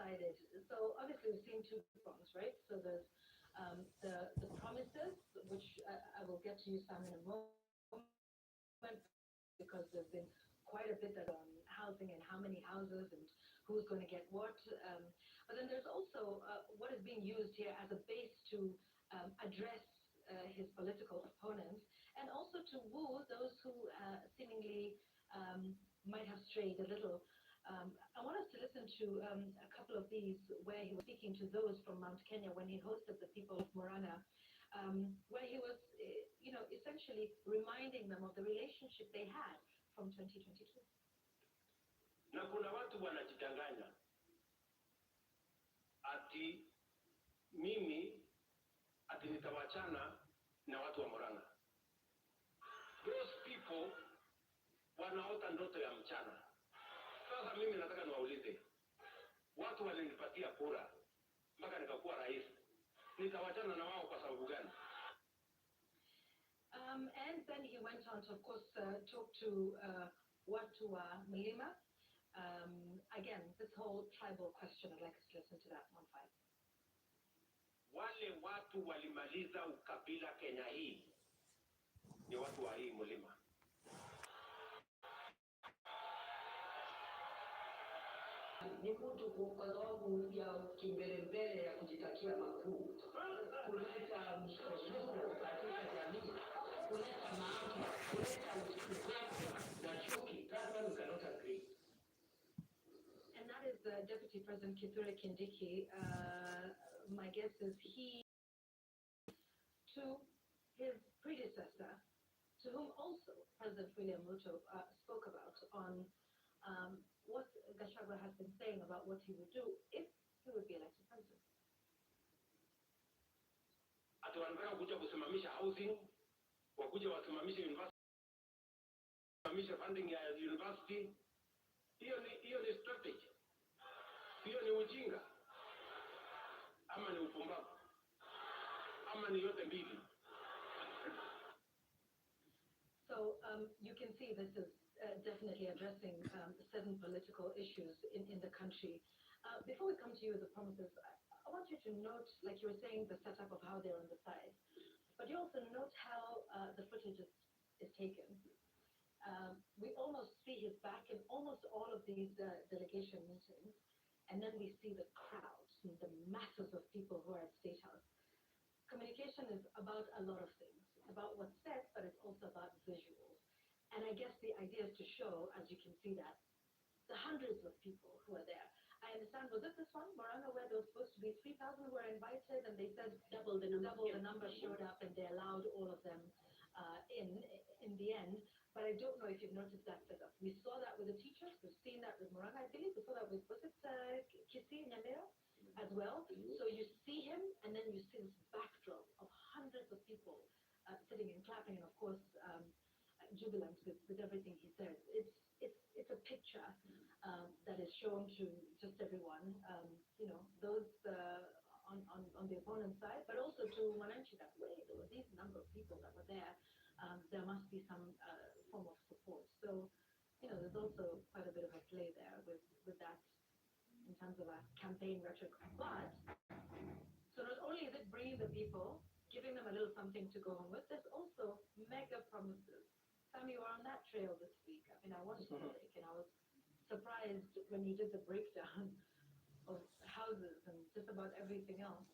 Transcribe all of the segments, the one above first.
decided. So obviously we've seen two prongs, right? So there's the promises, which I will get to you, Sam, in a moment, because there's been quite a bit that on housing and how many houses and who's going to get what. But then there's also what is being used here as a base to address his political opponents and also to woo those who seemingly might have strayed a little. I want us to listen to a couple of these where he was speaking to those from Mount Kenya when he hosted the people of Murang'a, where he was, essentially reminding them of the relationship they had from 2022. Na kuna watu wanajidanganya ati mimi ati nitawachana na watu wa Murang'a. Those people wanaota ndoto ya mchana. Sasa mimi nataka niwaulize, watu walinipatia kura mpaka nikakuwa rais, nitawachana na wao kwa sababu gani? And then he went on to, of course, talk to Watu wa Mlima. Again, this whole tribal question, I'd like us to listen to that 1-5. Wale watu walimaliza ukabila Kenya hii ni watu wa hii mlima. Ni mtu kwa sababu ya kimbelembele ya kujitakia makuu, kuleta msukosuko katika jamii, kuleta maafa, kuleta usikivu na chuki. That's why we cannot agree. And that is Deputy President Kithure Kindiki. My guess is he, to his predecessor, to whom also President William Ruto spoke about on what Gachagua has been saying about what he would do if he would be elected president. Ati wanataka kuja kusimamisha housing, wakuja wasimamishe university, wasimamishe funding ya university. Hiyo ni strategy. Hiyo ni ujinga. Ama ni upumbavu. Ama ni yote mbili. So you can see this is definitely addressing certain political issues in the country. Before we come to you with the promises, I want you to note, like you were saying, the setup of how they're on the side. But you also note how the footage is taken. We almost see his back in almost all of these delegation meetings. And then we see the crowds, the masses of people who are at State House. Communication is about a lot of things. It's about what's said, but it's also about visuals. And I guess the idea is to show, as you can see that, the hundreds of people who are there. I understand, was it this one, Murang'a, where there was supposed to be 3,000 who were invited, and they said double the number showed up, and they allowed all of them in the end. But I don't know if you've noticed that setup. We saw that with the teachers. We've seen that with Murang'a. I believe we saw that with, was it Kisii Nyamira as well? So you see him, and then you see this backdrop of hundreds of people sitting and clapping, and of course, jubilant with everything he says. It's a picture that is shown to just everyone. Those on the opponent's side, but also to Mwananchi that way. There were these number of people that were there. There must be some form of support. So, there's also quite a bit of a play there with that in terms of a campaign rhetoric. But, so not only is it bringing the people, giving them a little something to go home with, there's also mega promises. Sam, you were on that trail this week. I mean, I watched the break, and I was surprised when you did the breakdown of houses and just about everything else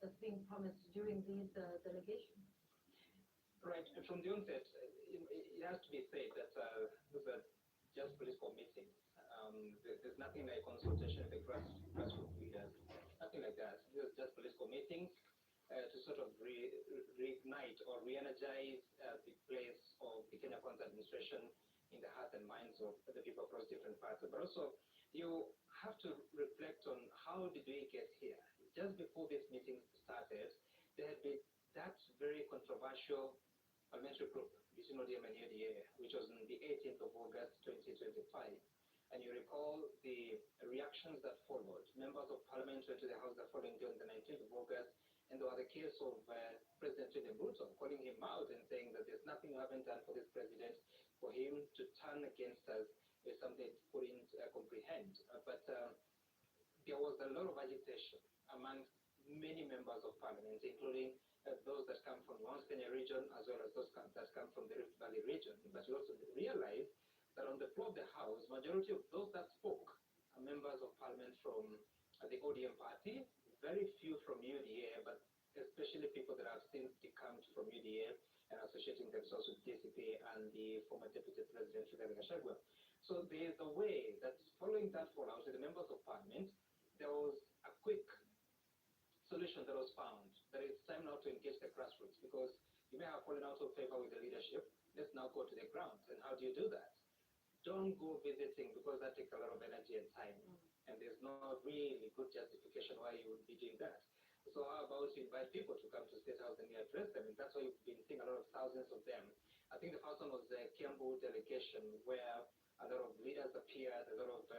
that's being promised during these delegations. Right. And from the onset, it has to be said that those are just political meetings. There's nothing like consultation with the grassroots leaders, nothing like that. There's just political meetings to sort of reignite or re-energize the place of the Kenya Kwanza administration in the hearts and minds of the people across different parts. But also, you have to reflect on how did we get here. Just before this meeting started, there had been that very controversial parliamentary group, between ODM and UDA, which was on the 18th of August 2025. And you recall the reactions that followed. Members of parliament went to the House the following day on the 19th of August, and there was a case of President William Ruto calling him out and saying that there's nothing we haven't done for this president. For him to turn against us is something he couldn't comprehend. But there was was a lot of agitation among many members of parliament, including those that come from the Mount Kenya region as well as those that come from the Rift Valley region. But you also realize that on the floor of the House, majority of those that spoke are members of parliament from the ODM party, very few from UDA, but especially people that have since decamped from UDA and associating themselves with DCP and the former Deputy President Rigathi Gachagua. So there is a way that following that fallout with the members of parliament, there was a quick solution that was found, that it's time now to engage the grassroots, because you may have fallen out of favor with the leadership. Let's now go to the ground. And how do you do that? Don't go visiting, because that takes a lot of energy and time. And there's no really good justification why you would be doing that. So how about you invite people to come to State House and you address them? And that's why you've been seeing a lot of thousands of them. I think the first one was the Kiambu delegation, where a lot of leaders appeared, a lot of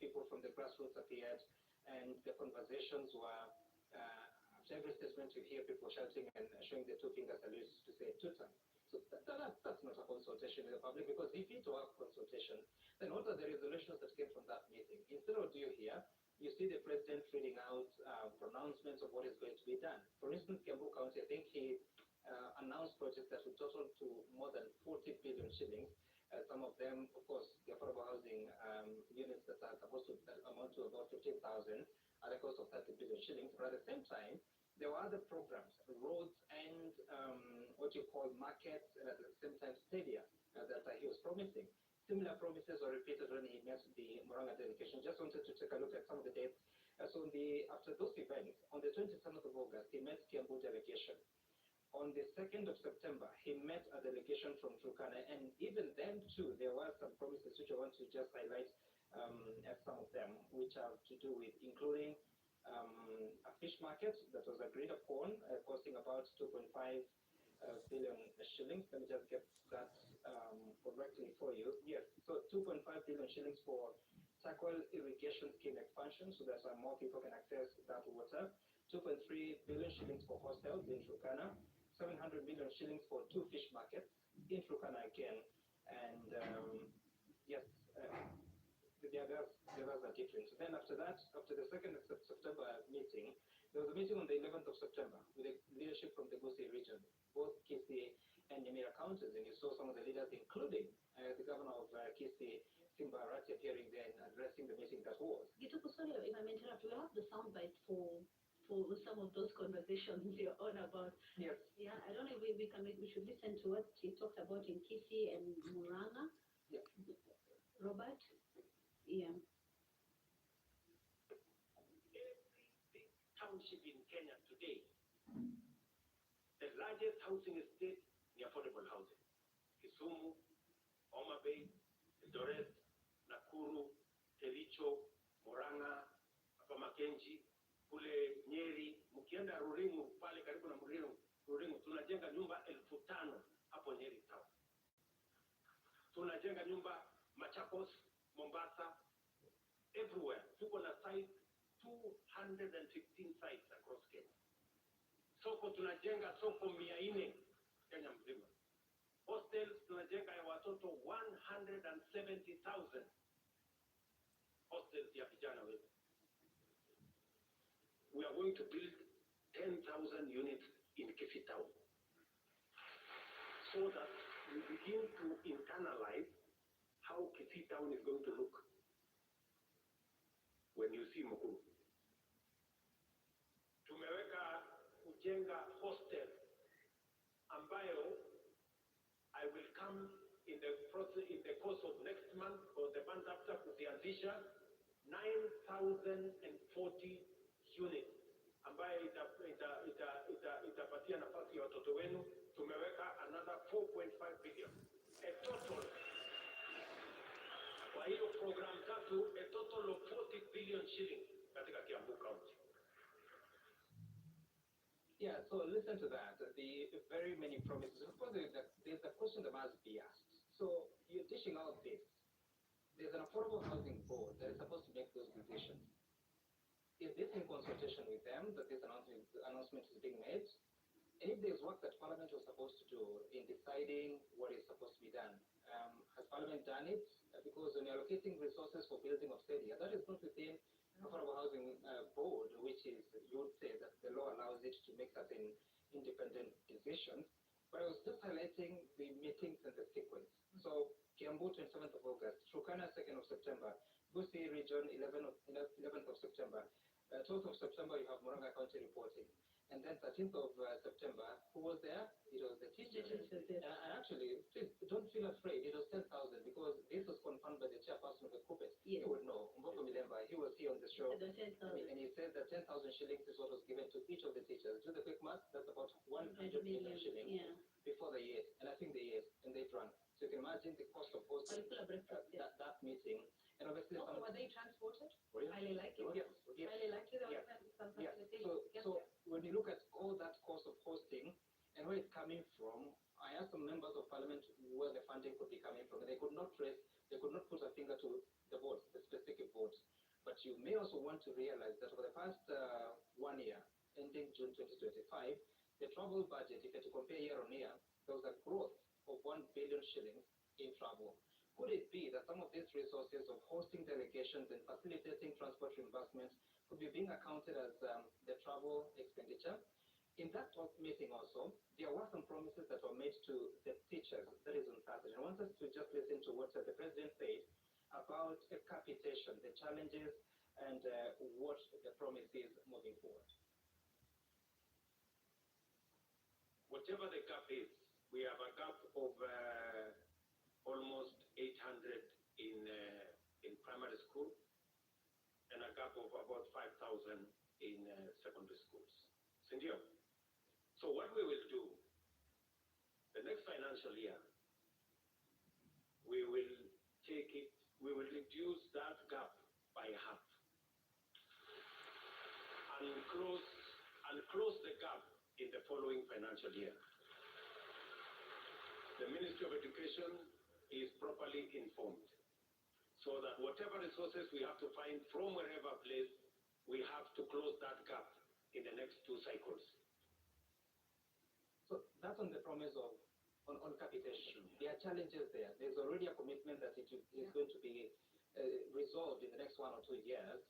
people from the grassroots appeared, and the conversations were, after every statement you hear people shouting and showing the two fingers salute to say tutan. So that's not a consultation with the public, because if it were a consultation, then what are the resolutions that came from that meeting? Instead of do you hear, you see the president reading out pronouncements of what is going to be done. For instance, Kiambu County, I think he announced projects that would total to more than 40 billion shillings. Some of them, of course, the affordable housing units that are supposed to amount to about 15,000 at a cost of 30 billion shillings. But at the same time, there were other programs, roads and what you call markets, and at the same time stadia that he was promising. Similar promises were repeated when he met the Murang'a delegation. Just wanted to take a look at some of the dates. So after those events, on the 27th of August, he met Kiambu delegation. On the 2nd of September, he met a delegation from Turkana, and even then too, there were some promises which I want to just highlight as some of them, which have to do with including a fish market that was agreed upon, costing about 2.5 billion shillings. Let me just get that correctly for you. Yes, so 2.5 billion shillings for Takwel irrigation scheme expansion, so that more people can access that water. 2.3 billion shillings for hostels in Turkana. 700 million shillings for two fish markets in Turkana again. And yes, the others are different. Then after that, after the 2nd of September meeting, there was a meeting on the 11th of September with the leadership from the Gusii region, both Kisii and Nyamira counties, and you saw some of the leaders, including the governor of Kisii, Simba Arati, appearing there and addressing the meeting that was. Gituku, sorry if I may interrupt, we have the soundbite for some of those conversations you're on about. Yes. Yeah, I don't know if we should listen to what he talked about in Kisii and Murang'a. Yeah. Robert? Yeah. Every big township in Kenya today, the largest housing estate in affordable housing. Kisumu, Homa Bay, Eldoret, Nakuru, Kericho, Murang'a, hapa Makenji, kule Nyeri, mkienda Ruringu pale karibu na Ruringu tunajenga nyumba 5,000 hapo Nyeri town. Tunajenga nyumba Machakos, Mombasa, everywhere. Tuko na sites 215 sites across Kenya. Soko tunajenga soko 400 Kenya mzima. Hostels tunajenga ya watoto 170,000 hostels ya vijana wetu. We are going to build 10,000 units in Kisii town, so that we begin to internalize how Kisii town is going to look when you see Mukuru. Tumeweka kujenga hostel ambayo I will come in the process, in the course of next month or the month after, kuzianzisha 9,040 units ambayo itapatia nafasi ya watoto wenu. Tumeweka another 4.5 billion, a total. Kwa hiyo program tatu, a total of 40 billion shillings katika Kiambu County. Yeah, so listen to that. The very many promises. Of course, there's a question that must be asked. So you're dishing out this. There's an affordable housing board that is supposed to make those decisions. Is this in consultation with them that this announcement is being made? And if there's work that Parliament was supposed to do in deciding what is supposed to be done, has Parliament done it? Because when you're allocating resources for building of stadia, that is not within affordable region, 11th of September. 12th of September, you have Muranga County reporting. And then 13th of September, who was there? It was the teachers. And actually, please don't feel afraid. It was 10,000 because this was confirmed by the chairperson of the COPET. Yes. You would know, Mboko Milemba, he was here on the show. The 10,000. And he said that 10,000 shillings is what was given to each of the teachers. Do the quick math, that's about 100 million shillings Yeah. before the year. And I think they ate and they drank. So you can imagine the cost of hosting that meeting. And obviously, Also, were they transported? Oh, yeah. Highly likely. Yes, yes. Highly likely there Yes. was some Yes. facilitation to get So there. when you look at all that cost of hosting and where it's coming from, I asked some members of parliament where the funding could be coming from, and they could not trace, they could not put a finger to the boards, the specific boards. But you may also want to realize that over the past 1 year, ending June 2025, the travel budget, if you had to compare year on year, there was a growth of 1 billion shillings in travel. Could it be that some of these resources of hosting delegations and facilitating transport reimbursements could be being accounted as the travel expenditure? In that meeting also, there were some promises that were made to the teachers. That is on Saturday. I want us to just listen to what the president said about capitation, the challenges, and what the promise is moving forward. Whatever the gap is, we have a gap of almost 800 in primary school and a gap of about 5,000 in secondary schools. Sindio? So what we will do, the next financial year, we will reduce that gap by half and close the gap in the following financial year. The Ministry of Education is properly informed so that whatever resources we have to find from wherever place, we have to close that gap in the next 2 cycles. So that's on the promise of on capitation. There are challenges there. There's already a commitment that it is going to be resolved in the next 1 or 2 years.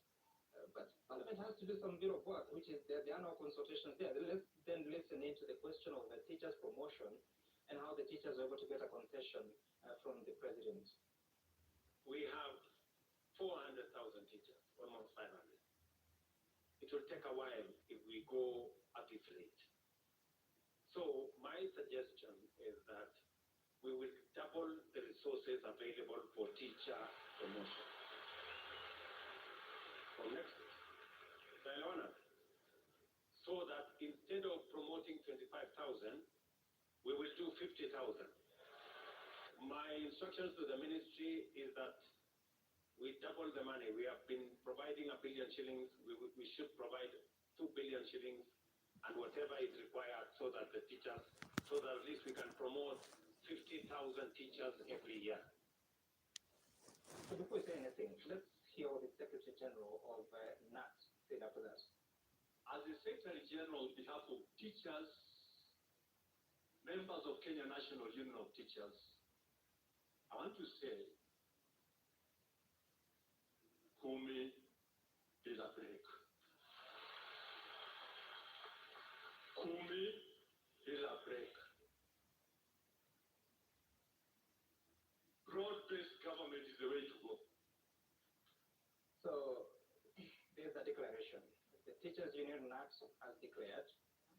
But Parliament has to do some bit of work, which is there are no consultations there. Let's then listen into the question of the teachers' promotion and how the teachers are able to get a concession from the president. We have 400,000 teachers, almost 500. It will take a while if we go at this rate. So my suggestion is that we will double the resources available for teacher promotion. For next year, so that instead of promoting 25,000, we will do 50,000. My instructions to the ministry is that we double the money. We have been providing 1 billion shillings. We should provide 2 billion shillings and whatever is required so that the teachers, so that at least we can promote 50,000 teachers every year. So before we say anything, let's hear what the Secretary General of NAT said after that. As the Secretary General on behalf of teachers, members of Kenya National Union of Teachers, I want to say, Kumi bila break. Kumi bila break. Broad-based government is the way to go. So there's a declaration. The Teachers Union NAT has declared,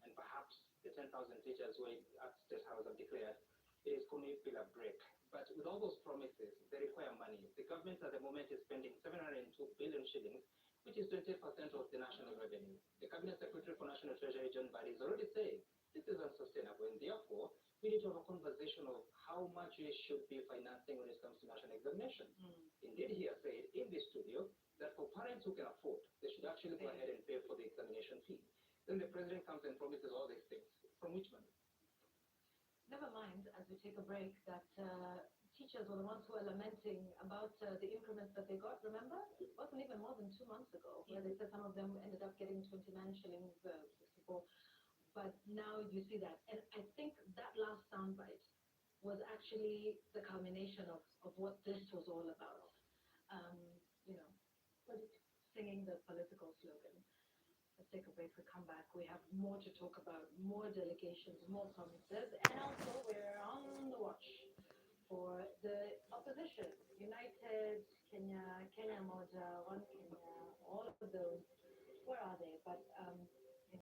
and perhaps the 10,000 teachers who are at State House have declared, it is Kumi bila break. But with all those promises, they require money. The government at the moment is spending 702 billion shillings, which is 20% of the national revenue. The Cabinet Secretary for National Treasury, John Barry, is already saying this is unsustainable, and therefore we need to have a conversation of how much we should be financing when it comes to national examinations. Indeed, he has said in this studio that for parents who can afford, they should actually go ahead and pay for the examination fee. Then the president comes and promises all these things. From which money? Never mind, as we take a break, that teachers were the ones who were lamenting about the increments that they got, remember? It wasn't even more than 2 months ago, where they said some of them ended up getting 29 shillings, 64. But now you see that. And I think that last soundbite was actually the culmination of what this was all about. Singing the political slogan. Let's take a break. We come back. We have more to talk about, more delegations, more promises, and also we're on the watch for the opposition, United Kenya Moja, One Kenya, all of those, where are they? But